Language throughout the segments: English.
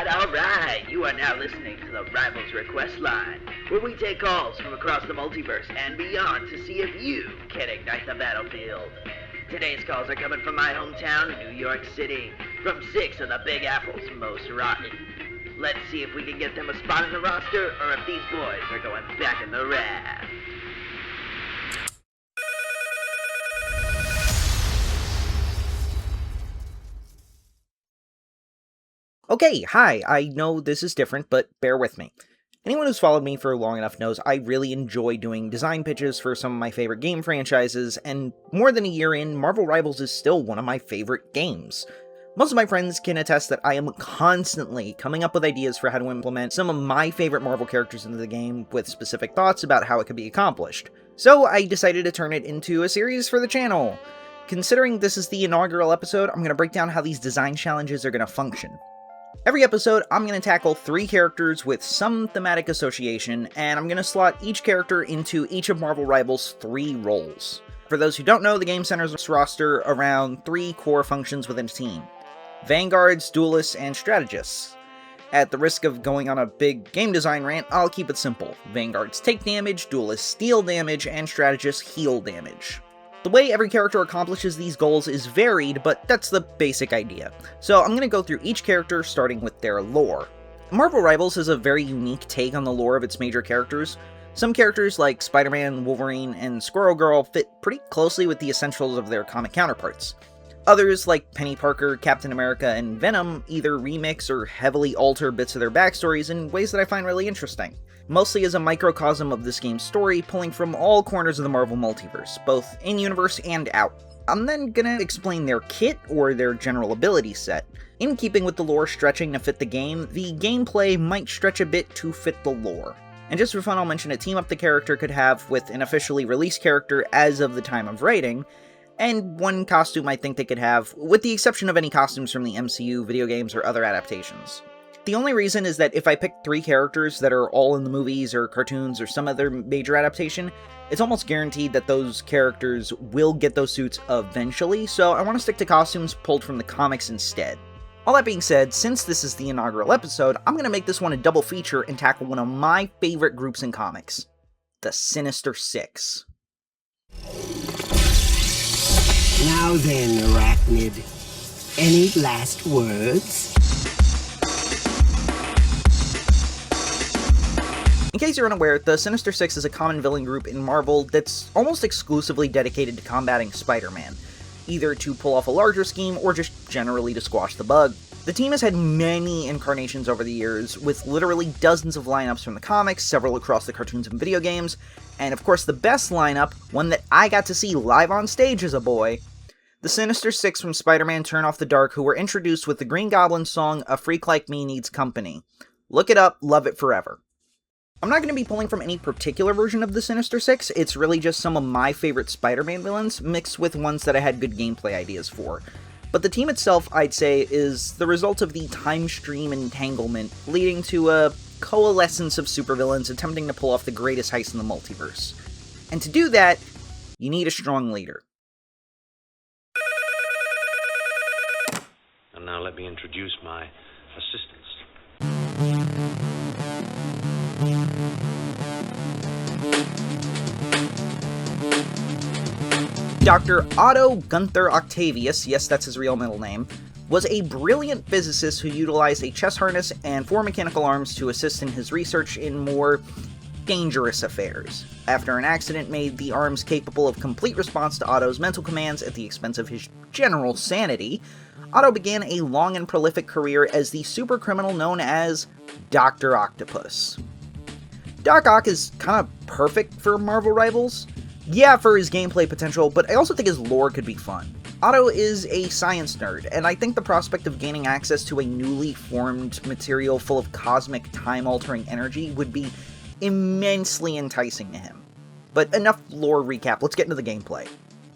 Alright, you are now listening to the Rivals Request Line, where we take calls from across the multiverse and beyond to see if you can ignite the battlefield. Today's calls are coming from my hometown, New York City, from 6 of the Big Apple's most rotten. Let's see if we can get them a spot in the roster, or if these boys are going back in the raft. Okay, hi, I know this is different, but bear with me. Anyone who's followed me for long enough knows I really enjoy doing design pitches for some of my favorite game franchises, and more than a year in, Marvel Rivals is still one of my favorite games. Most of my friends can attest that I am constantly coming up with ideas for how to implement some of my favorite Marvel characters into the game, with specific thoughts about how it could be accomplished. So I decided to turn it into a series for the channel. Considering this is the inaugural episode, I'm going to break down how these design challenges are going to function. Every episode, I'm going to tackle 3 characters with some thematic association, and I'm going to slot each character into each of Marvel Rivals' 3 roles. For those who don't know, the game centers its roster around 3 core functions within a team: Vanguards, Duelists, and Strategists. At the risk of going on a big game design rant, I'll keep it simple. Vanguards take damage, Duelists steal damage, and Strategists heal damage. The way every character accomplishes these goals is varied, but that's the basic idea. So I'm going to go through each character starting with their lore. Marvel Rivals has a very unique take on the lore of its major characters. Some characters like Spider-Man, Wolverine, and Squirrel Girl fit pretty closely with the essentials of their comic counterparts. Others, like Penny Parker, Captain America, and Venom, either remix or heavily alter bits of their backstories in ways that I find really interesting. Mostly as a microcosm of this game's story, pulling from all corners of the Marvel multiverse, both in-universe and out. I'm then gonna explain their kit, or their general ability set. In keeping with the lore stretching to fit the game, the gameplay might stretch a bit to fit the lore. And just for fun, I'll mention a team-up the character could have with an officially released character as of the time of writing, and one costume I think they could have, with the exception of any costumes from the MCU, video games, or other adaptations. The only reason is that if I pick 3 characters that are all in the movies or cartoons or some other major adaptation, it's almost guaranteed that those characters will get those suits eventually, so I want to stick to costumes pulled from the comics instead. All that being said, since this is the inaugural episode, I'm going to make this one a double feature and tackle one of my favorite groups in comics, the Sinister Six. Now then, Arachnid, any last words? In case you're unaware, the Sinister Six is a common villain group in Marvel that's almost exclusively dedicated to combating Spider-Man, either to pull off a larger scheme or just generally to squash the bug. The team has had many incarnations over the years, with literally dozens of lineups from the comics, several across the cartoons and video games, and of course the best lineup, one that I got to see live on stage as a boy, the Sinister Six from Spider-Man Turn Off the Dark, who were introduced with the Green Goblin song A Freak Like Me Needs Company. Look it up, love it forever. I'm not going to be pulling from any particular version of the Sinister Six, it's really just some of my favorite Spider-Man villains, mixed with ones that I had good gameplay ideas for. But the team itself, I'd say, is the result of the time stream entanglement, leading to a coalescence of supervillains attempting to pull off the greatest heist in the multiverse. And to do that, you need a strong leader. And now let me introduce my assistants. Dr. Otto Gunther Octavius, yes, that's his real middle name, was a brilliant physicist who utilized a chest harness and 4 mechanical arms to assist in his research in more dangerous affairs. After an accident made the arms capable of complete response to Otto's mental commands at the expense of his general sanity, Otto began a long and prolific career as the supercriminal known as Dr. Octopus. Doc Ock is kind of perfect for Marvel Rivals. Yeah, for his gameplay potential, but I also think his lore could be fun. Otto is a science nerd, and I think the prospect of gaining access to a newly formed material full of cosmic, time-altering energy would be immensely enticing to him. But enough lore recap, let's get into the gameplay.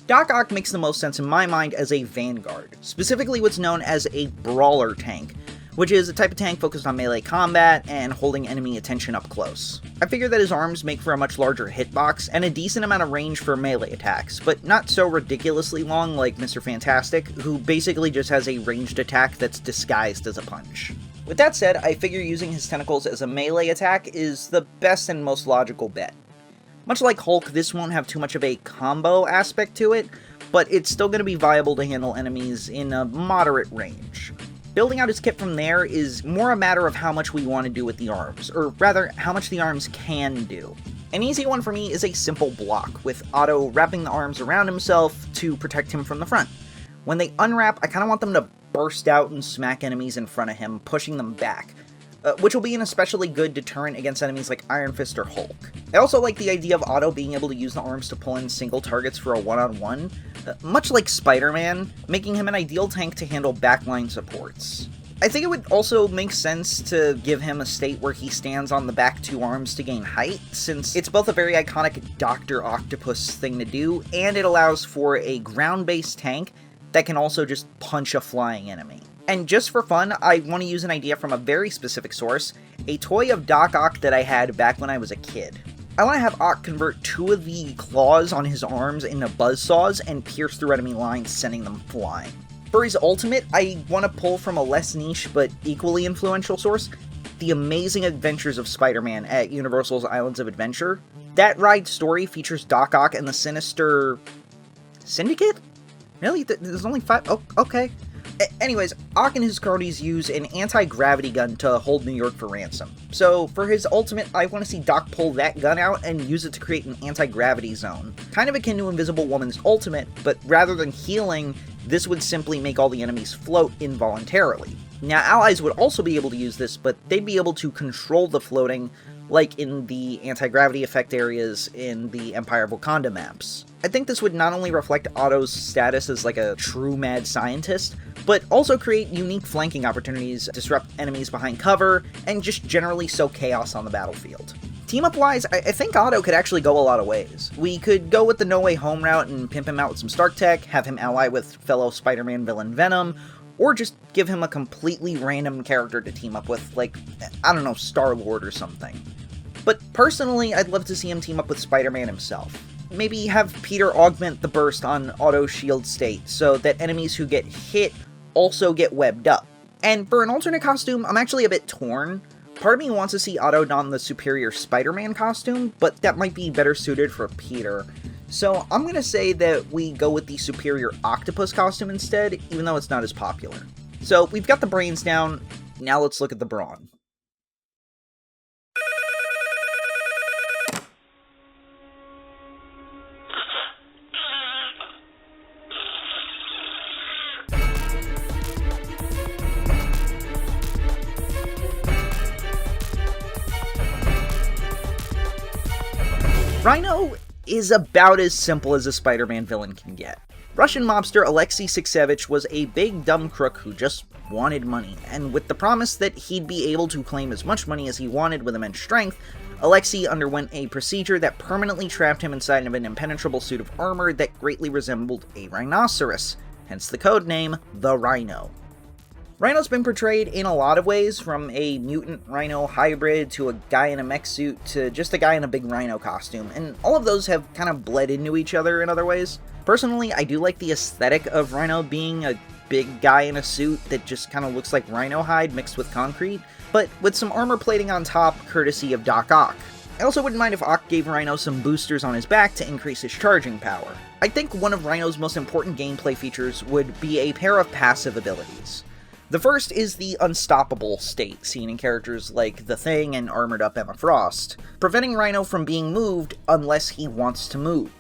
Doc Ock makes the most sense in my mind as a Vanguard, specifically what's known as a Brawler tank, which is a type of tank focused on melee combat and holding enemy attention up close. I figure that his arms make for a much larger hitbox and a decent amount of range for melee attacks, but not so ridiculously long like Mr. Fantastic, who basically just has a ranged attack that's disguised as a punch. With that said, I figure using his tentacles as a melee attack is the best and most logical bet. Much like Hulk, this won't have too much of a combo aspect to it, but it's still going to be viable to handle enemies in a moderate range. Building out his kit from there is more a matter of how much we want to do with the arms, or rather, how much the arms can do. An easy one for me is a simple block, with Otto wrapping the arms around himself to protect him from the front. When they unwrap, I kind of want them to burst out and smack enemies in front of him, pushing them back, which will be an especially good deterrent against enemies like Iron Fist or Hulk. I also like the idea of Otto being able to use the arms to pull in single targets for a one-on-one, much like Spider-Man, making him an ideal tank to handle backline supports. I think it would also make sense to give him a state where he stands on the back two arms to gain height, since it's both a very iconic Dr. Octopus thing to do, and it allows for a ground-based tank that can also just punch a flying enemy. And just for fun, I want to use an idea from a very specific source, a toy of Doc Ock that I had back when I was a kid. I want to have Ock convert two of the claws on his arms into buzzsaws and pierce through enemy lines, sending them flying. For his ultimate, I want to pull from a less niche but equally influential source, The Amazing Adventures of Spider-Man at Universal's Islands of Adventure. That ride story features Doc Ock and the Sinister Syndicate? Really? There's only 5? Oh, okay. Anyways, Ock and his cronies use an anti-gravity gun to hold New York for ransom. So, for his ultimate, I want to see Doc pull that gun out and use it to create an anti-gravity zone. Kind of akin to Invisible Woman's ultimate, but rather than healing, this would simply make all the enemies float involuntarily. Now, allies would also be able to use this, but they'd be able to control the floating, like in the anti-gravity effect areas in the Empire of Wakanda maps. I think this would not only reflect Otto's status as like a true mad scientist, but also create unique flanking opportunities, disrupt enemies behind cover, and just generally sow chaos on the battlefield. Team-up-wise, I think Otto could actually go a lot of ways. We could go with the No Way Home route and pimp him out with some Stark Tech, have him ally with fellow Spider-Man villain Venom, or just give him a completely random character to team up with, like, I don't know, Star-Lord or something. But personally, I'd love to see him team up with Spider-Man himself. Maybe have Peter augment the burst on Otto's shield state, so that enemies who get hit also get webbed up. And for an alternate costume, I'm actually a bit torn. Part of me wants to see Otto don the superior Spider-Man costume, but that might be better suited for Peter. So I'm gonna say that we go with the superior Octopus costume instead, even though it's not as popular. So we've got the brains down, now let's look at the brawn. Rhino is about as simple as a Spider-Man villain can get. Russian mobster Alexei Sixevich was a big dumb crook who just wanted money, and with the promise that he'd be able to claim as much money as he wanted with immense strength, Alexei underwent a procedure that permanently trapped him inside of an impenetrable suit of armor that greatly resembled a rhinoceros, hence the codename the Rhino. Rhino's been portrayed in a lot of ways, from a mutant rhino hybrid to a guy in a mech suit to just a guy in a big rhino costume, and all of those have kind of bled into each other in other ways. Personally, I do like the aesthetic of Rhino being a big guy in a suit that just kind of looks like rhino hide mixed with concrete, but with some armor plating on top courtesy of Doc Ock. I also wouldn't mind if Ock gave Rhino some boosters on his back to increase his charging power. I think one of Rhino's most important gameplay features would be a pair of passive abilities. The first is the unstoppable state, seen in characters like The Thing and Armored Up Emma Frost, preventing Rhino from being moved unless he wants to move.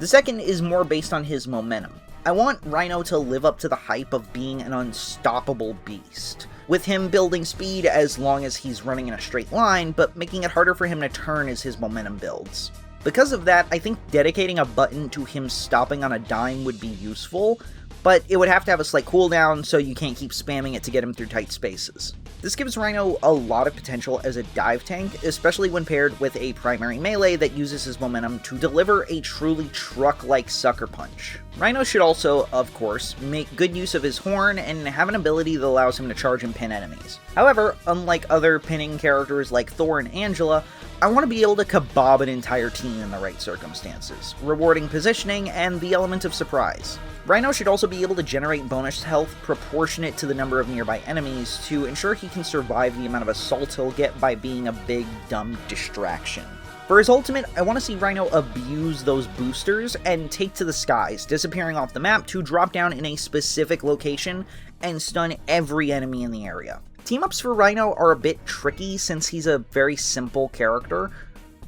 The second is more based on his momentum. I want Rhino to live up to the hype of being an unstoppable beast, with him building speed as long as he's running in a straight line, but making it harder for him to turn as his momentum builds. Because of that, I think dedicating a button to him stopping on a dime would be useful, but it would have to have a slight cooldown so you can't keep spamming it to get him through tight spaces. This gives Rhino a lot of potential as a dive tank, especially when paired with a primary melee that uses his momentum to deliver a truly truck-like sucker punch. Rhino should also, of course, make good use of his horn and have an ability that allows him to charge and pin enemies. However, unlike other pinning characters like Thor and Angela, I want to be able to kebab an entire team in the right circumstances, rewarding positioning and the element of surprise. Rhino should also be able to generate bonus health proportionate to the number of nearby enemies to ensure he can survive the amount of assault he'll get by being a big, dumb distraction. For his ultimate, I want to see Rhino abuse those boosters and take to the skies, disappearing off the map to drop down in a specific location and stun every enemy in the area. Team-ups for Rhino are a bit tricky since he's a very simple character,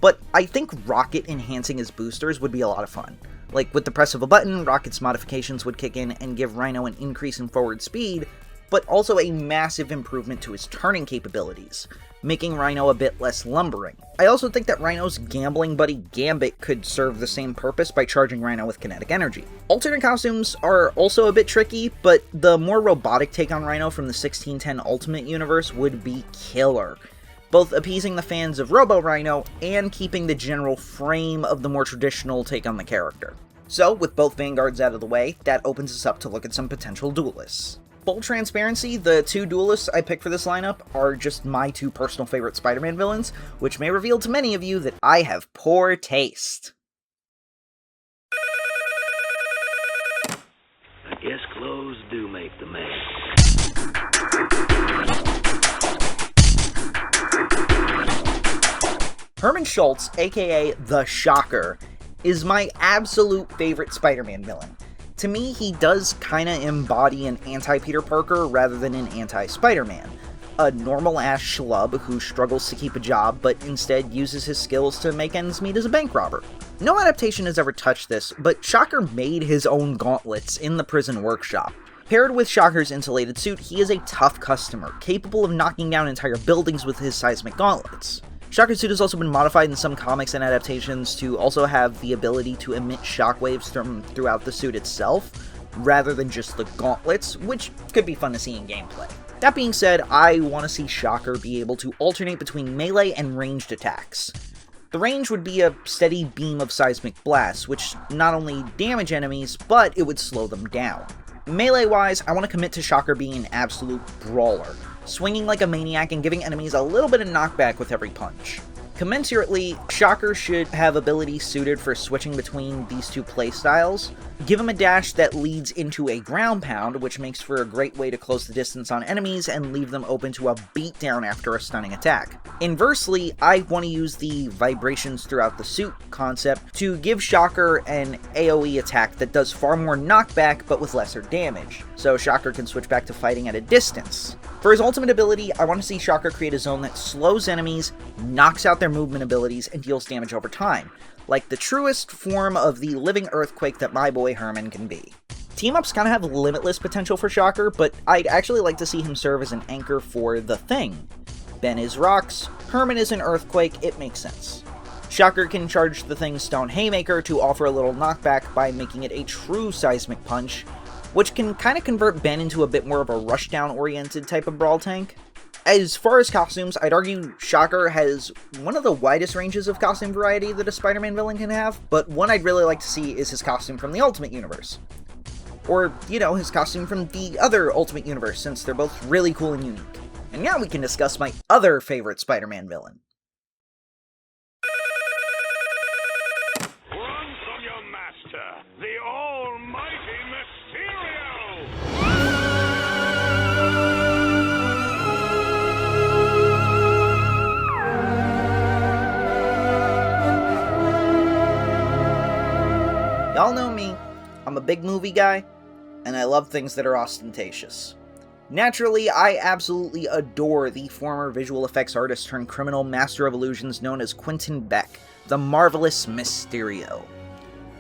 but I think Rocket enhancing his boosters would be a lot of fun. Like, with the press of a button, Rocket's modifications would kick in and give Rhino an increase in forward speed, but also a massive improvement to his turning capabilities, making Rhino a bit less lumbering. I also think that Rhino's gambling buddy Gambit could serve the same purpose by charging Rhino with kinetic energy. Alternate costumes are also a bit tricky, but the more robotic take on Rhino from the 1610 Ultimate universe would be killer, both appeasing the fans of Robo Rhino and keeping the general frame of the more traditional take on the character. So, with both Vanguards out of the way, that opens us up to look at some potential duelists. Full transparency, the two duelists I picked for this lineup are just my two personal favorite Spider-Man villains, which may reveal to many of you that I have poor taste. I guess clothes do make the man. Herman Schultz, aka The Shocker, is my absolute favorite Spider-Man villain. To me, he does kinda embody an anti-Peter Parker rather than an anti-Spider-Man. A normal-ass schlub who struggles to keep a job but instead uses his skills to make ends meet as a bank robber. No adaptation has ever touched this, but Shocker made his own gauntlets in the prison workshop. Paired with Shocker's insulated suit, he is a tough customer, capable of knocking down entire buildings with his seismic gauntlets. Shocker's suit has also been modified in some comics and adaptations to also have the ability to emit shockwaves throughout the suit itself, rather than just the gauntlets, which could be fun to see in gameplay. That being said, I want to see Shocker be able to alternate between melee and ranged attacks. The range would be a steady beam of seismic blasts, which not only damage enemies, but it would slow them down. Melee-wise, I want to commit to Shocker being an absolute brawler, swinging like a maniac and giving enemies a little bit of knockback with every punch. Commensurately, Shocker should have abilities suited for switching between these two playstyles. Give him a dash that leads into a ground pound, which makes for a great way to close the distance on enemies and leave them open to a beatdown after a stunning attack. Inversely, I want to use the vibrations throughout the suit concept to give Shocker an AoE attack that does far more knockback but with lesser damage, so Shocker can switch back to fighting at a distance. For his ultimate ability, I want to see Shocker create a zone that slows enemies, knocks out their movement abilities, and deals damage over time, like the truest form of the living earthquake that my boy Herman can be. Team-ups kind of have limitless potential for Shocker, but I'd actually like to see him serve as an anchor for the Thing. Ben is rocks, Herman is an earthquake, it makes sense. Shocker can charge the Thing's Stone Haymaker to offer a little knockback by making it a true seismic punch, which can kind of convert Ben into a bit more of a rushdown-oriented type of brawl tank. As far as costumes, I'd argue Shocker has one of the widest ranges of costume variety that a Spider-Man villain can have, but one I'd really like to see is his costume from the Ultimate Universe. Or, you know, his costume from the other Ultimate Universe, since they're both really cool and unique. And now we can discuss my other favorite Spider-Man villain. Run from your master, the almighty Mysterio! Y'all know me, I'm a big movie guy, and I love things that are ostentatious. Naturally, I absolutely adore the former visual effects artist turned criminal master of illusions known as Quentin Beck, the marvelous Mysterio.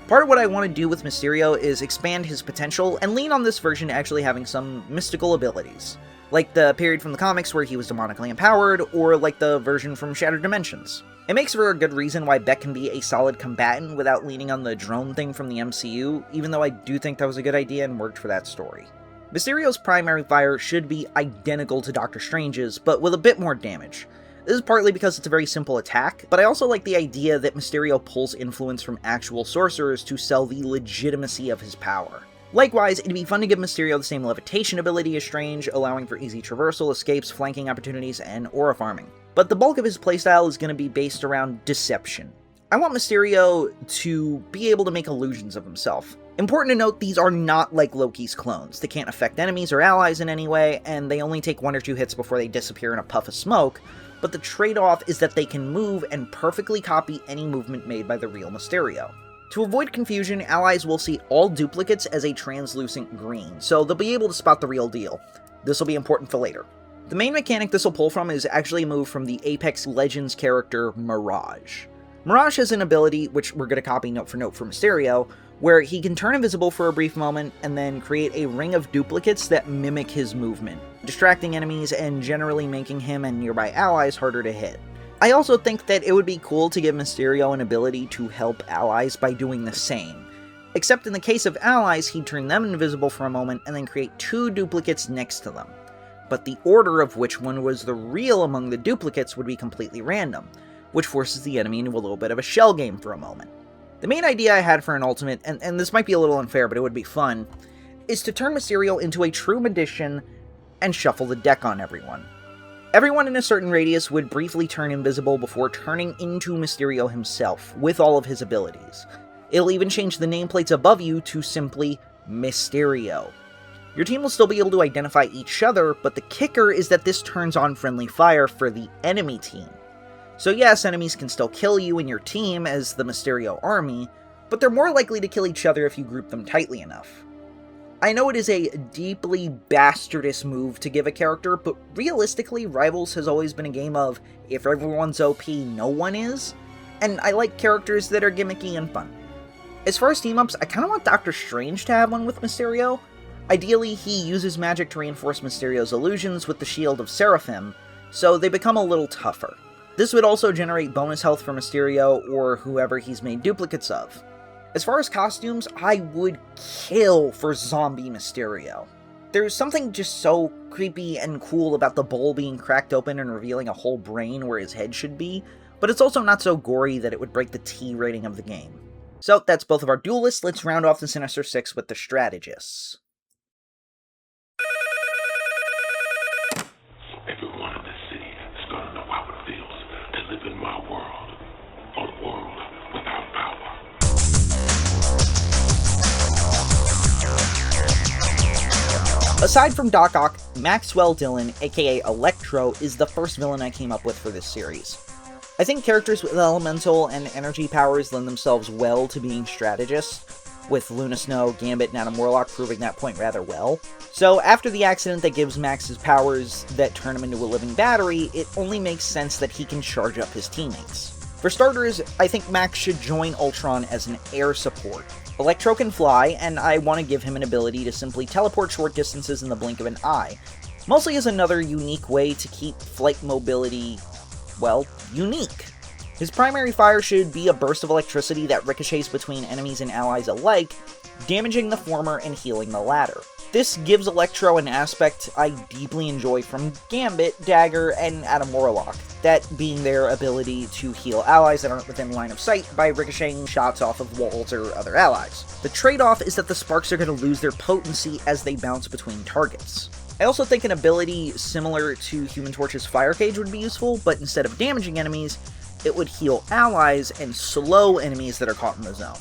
Part of what I want to do with Mysterio is expand his potential and lean on this version actually having some mystical abilities, like the period from the comics where he was demonically empowered, or like the version from Shattered Dimensions. It makes for a good reason why Beck can be a solid combatant without leaning on the drone thing from the MCU, even though I do think that was a good idea and worked for that story. Mysterio's primary fire should be identical to Doctor Strange's, but with a bit more damage. This is partly because it's a very simple attack, but I also like the idea that Mysterio pulls influence from actual sorcerers to sell the legitimacy of his power. Likewise, it'd be fun to give Mysterio the same levitation ability as Strange, allowing for easy traversal, escapes, flanking opportunities, and aura farming. But the bulk of his playstyle is going to be based around deception. I want Mysterio to be able to make illusions of himself. Important to note, these are not like Loki's clones. They can't affect enemies or allies in any way, and they only take 1 or 2 hits before they disappear in a puff of smoke, but the trade-off is that they can move and perfectly copy any movement made by the real Mysterio. To avoid confusion, allies will see all duplicates as a translucent green, so they'll be able to spot the real deal. This will be important for later. The main mechanic this will pull from is actually a move from the Apex Legends character Mirage. Mirage has an ability, which we're going to copy note for note for Mysterio, where he can turn invisible for a brief moment and then create a ring of duplicates that mimic his movement, distracting enemies and generally making him and nearby allies harder to hit. I also think that it would be cool to give Mysterio an ability to help allies by doing the same. Except in the case of allies, he'd turn them invisible for a moment and then create 2 duplicates next to them. But the order of which one was the real among the duplicates would be completely random, which forces the enemy into a little bit of a shell game for a moment. The main idea I had for an ultimate, and this might be a little unfair, but it would be fun, is to turn Mysterio into a true magician and shuffle the deck on everyone. Everyone in a certain radius would briefly turn invisible before turning into Mysterio himself, with all of his abilities. It'll even change the nameplates above you to simply Mysterio. Your team will still be able to identify each other, but the kicker is that this turns on friendly fire for the enemy team. So yes, enemies can still kill you and your team as the Mysterio army, but they're more likely to kill each other if you group them tightly enough. I know it is a deeply bastardous move to give a character, but realistically, Rivals has always been a game of, if everyone's OP, no one is, and I like characters that are gimmicky and fun. As far as team-ups, I kinda want Doctor Strange to have one with Mysterio. Ideally, he uses magic to reinforce Mysterio's illusions with the Shield of Seraphim, so they become a little tougher. This would also generate bonus health for Mysterio or whoever he's made duplicates of. As far as costumes, I would kill for Zombie Mysterio. There's something just so creepy and cool about the bowl being cracked open and revealing a whole brain where his head should be, but it's also not so gory that it would break the T rating of the game. So that's both of our duelists. Let's round off the Sinister Six with the strategists. Everyone in this city is gonna know how it feels to live in my world. A world without power. Aside from Doc Ock, Maxwell Dillon, aka Electro, is the first villain I came up with for this series. I think characters with elemental and energy powers lend themselves well to being strategists, with Luna Snow, Gambit, and Adam Warlock proving that point rather well. So after the accident that gives Max his powers that turn him into a living battery, it only makes sense that he can charge up his teammates. For starters, I think Max should join Ultron as an air support. Electro can fly, and I want to give him an ability to simply teleport short distances in the blink of an eye, mostly as another unique way to keep flight mobility, well, unique. His primary fire should be a burst of electricity that ricochets between enemies and allies alike, damaging the former and healing the latter. This gives Electro an aspect I deeply enjoy from Gambit, Dagger, and Adam Warlock, that being their ability to heal allies that aren't within line of sight by ricocheting shots off of walls or other allies. The trade-off is that the sparks are going to lose their potency as they bounce between targets. I also think an ability similar to Human Torch's Fire Cage would be useful, but instead of damaging enemies, it would heal allies and slow enemies that are caught in the zone.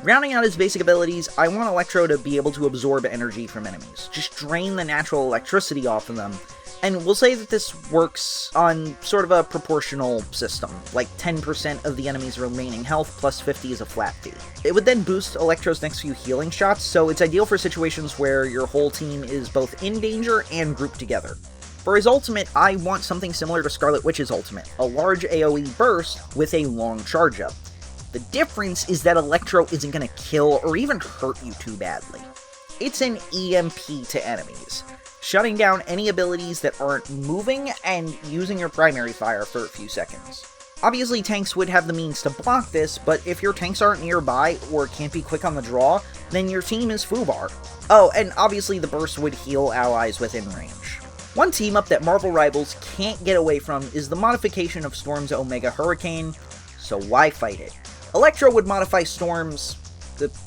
Rounding out his basic abilities, I want Electro to be able to absorb energy from enemies, just drain the natural electricity off of them, and we'll say that this works on sort of a proportional system, like 10% of the enemy's remaining health plus 50 is a flat fee. It would then boost Electro's next few healing shots, so it's ideal for situations where your whole team is both in danger and grouped together. For his ultimate, I want something similar to Scarlet Witch's ultimate, a large AoE burst with a long charge up. The difference is that Electro isn't going to kill or even hurt you too badly. It's an EMP to enemies, shutting down any abilities that aren't moving and using your primary fire for a few seconds. Obviously tanks would have the means to block this, but if your tanks aren't nearby or can't be quick on the draw, then your team is foobar. Oh, and obviously the burst would heal allies within range. One team-up that Marvel Rivals can't get away from is the modification of Storm's Omega Hurricane, so why fight it? Electro would modify the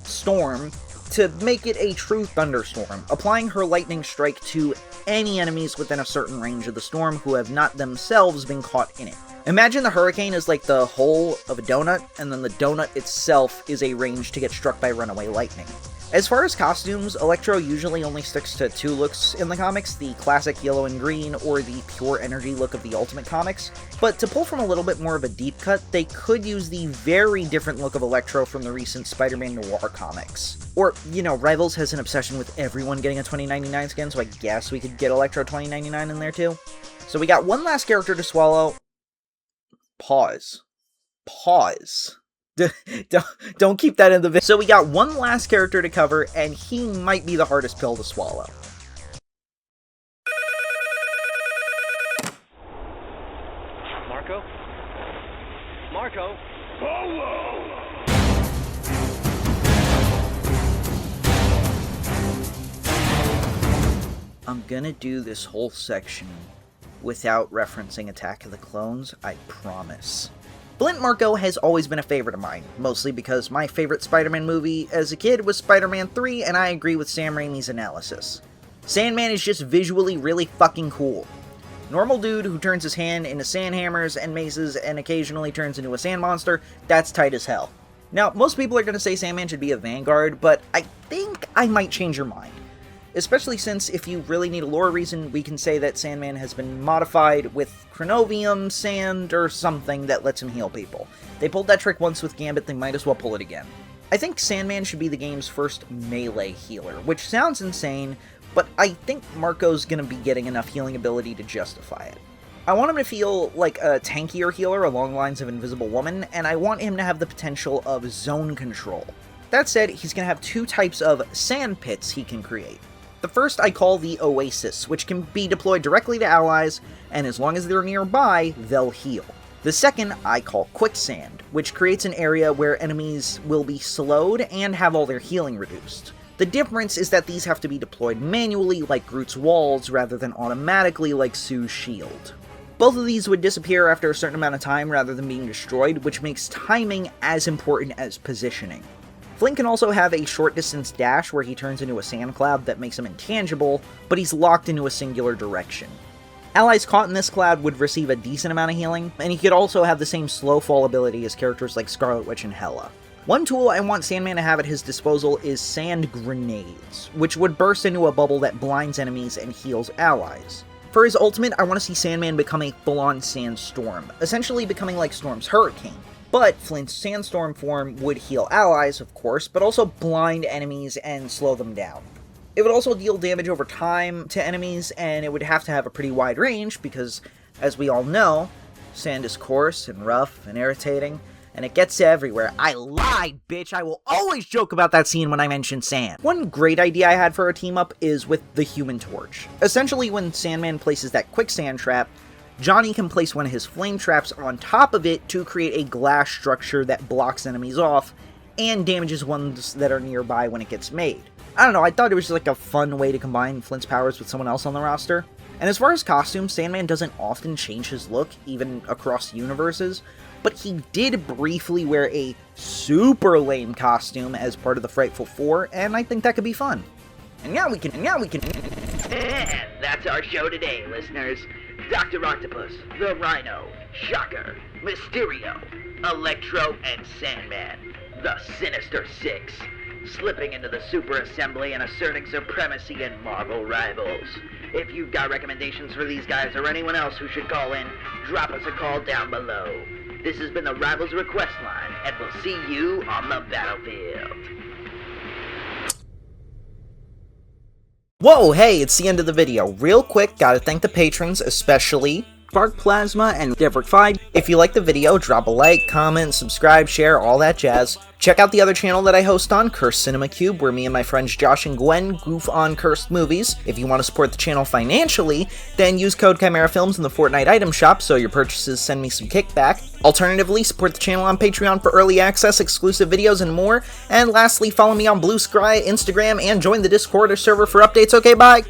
Storm, to make it a true thunderstorm, applying her lightning strike to any enemies within a certain range of the storm who have not themselves been caught in it. Imagine the hurricane is like the hole of a donut, and then the donut itself is a range to get struck by runaway lightning. As far as costumes, Electro usually only sticks to 2 looks in the comics, the classic yellow and green or the pure energy look of the Ultimate Comics, but to pull from a little bit more of a deep cut, they could use the very different look of Electro from the recent Spider-Man Noir comics. Or, Rivals has an obsession with everyone getting a 2099 skin, so I guess we could get Electro 2099 in there too. So we got one last character to swallow. Pause. Don't keep that in the video. So we got one last character to cover, and he might be the hardest pill to swallow. Marco? Marco? I'm gonna do this whole section without referencing Attack of the Clones, I promise. Flint Marko has always been a favorite of mine, mostly because my favorite Spider-Man movie as a kid was Spider-Man 3, and I agree with Sam Raimi's analysis. Sandman is just visually really fucking cool. Normal dude who turns his hand into sand hammers and maces and occasionally turns into a sand monster, that's tight as hell. Now, most people are going to say Sandman should be a Vanguard, but I think I might change your mind. Especially since, if you really need a lore reason, we can say that Sandman has been modified with Chronovium, sand, or something that lets him heal people. They pulled that trick once with Gambit, they might as well pull it again. I think Sandman should be the game's first melee healer, which sounds insane, but I think Marko's gonna be getting enough healing ability to justify it. I want him to feel like a tankier healer along the lines of Invisible Woman, and I want him to have the potential of zone control. That said, he's gonna have 2 types of sand pits he can create. The first I call the Oasis, which can be deployed directly to allies, and as long as they're nearby, they'll heal. The second I call Quicksand, which creates an area where enemies will be slowed and have all their healing reduced. The difference is that these have to be deployed manually like Groot's walls rather than automatically like Sue's shield. Both of these would disappear after a certain amount of time rather than being destroyed, which makes timing as important as positioning. Flint can also have a short distance dash where he turns into a sand cloud that makes him intangible, but he's locked into a singular direction. Allies caught in this cloud would receive a decent amount of healing, and he could also have the same slow fall ability as characters like Scarlet Witch and Hela. One tool I want Sandman to have at his disposal is sand grenades, which would burst into a bubble that blinds enemies and heals allies. For his ultimate, I want to see Sandman become a full-on sandstorm, essentially becoming like Storm's Hurricane. But Flint's Sandstorm form would heal allies, of course, but also blind enemies and slow them down. It would also deal damage over time to enemies, and it would have to have a pretty wide range, because, as we all know, sand is coarse and rough and irritating, and it gets everywhere. I lied, bitch! I will always joke about that scene when I mention sand. One great idea I had for a team-up is with the Human Torch. Essentially, when Sandman places that quicksand trap, Johnny can place one of his flame traps on top of it to create a glass structure that blocks enemies off and damages ones that are nearby when it gets made. I don't know, I thought it was just like a fun way to combine Flint's powers with someone else on the roster. And as far as costumes, Sandman doesn't often change his look, even across universes, but he did briefly wear a super lame costume as part of the Frightful Four, and I think that could be fun. And now we can. And that's our show today, listeners. Dr. Octopus, the Rhino, Shocker, Mysterio, Electro, and Sandman, the Sinister Six, slipping into the Super Assembly and asserting supremacy in Marvel Rivals. If you've got recommendations for these guys or anyone else who should call in, drop us a call down below. This has been the Rivals Request Line, and we'll see you on the battlefield. Whoa, hey, it's the end of the video. Real quick, gotta thank the patrons, especially Spark Plasma and Devrick Fide. If you like the video, drop a like, comment, subscribe, share, all that jazz. Check out the other channel that I host on, Cursed Cinema Cube, where me and my friends Josh and Gwen goof on cursed movies. If you want to support the channel financially, then use code Chimera Films in the Fortnite item shop so your purchases send me some kickback. Alternatively, support the channel on Patreon for early access, exclusive videos, and more. And lastly, follow me on Blue Sky, Instagram, and join the Discord or server for updates. Okay, bye!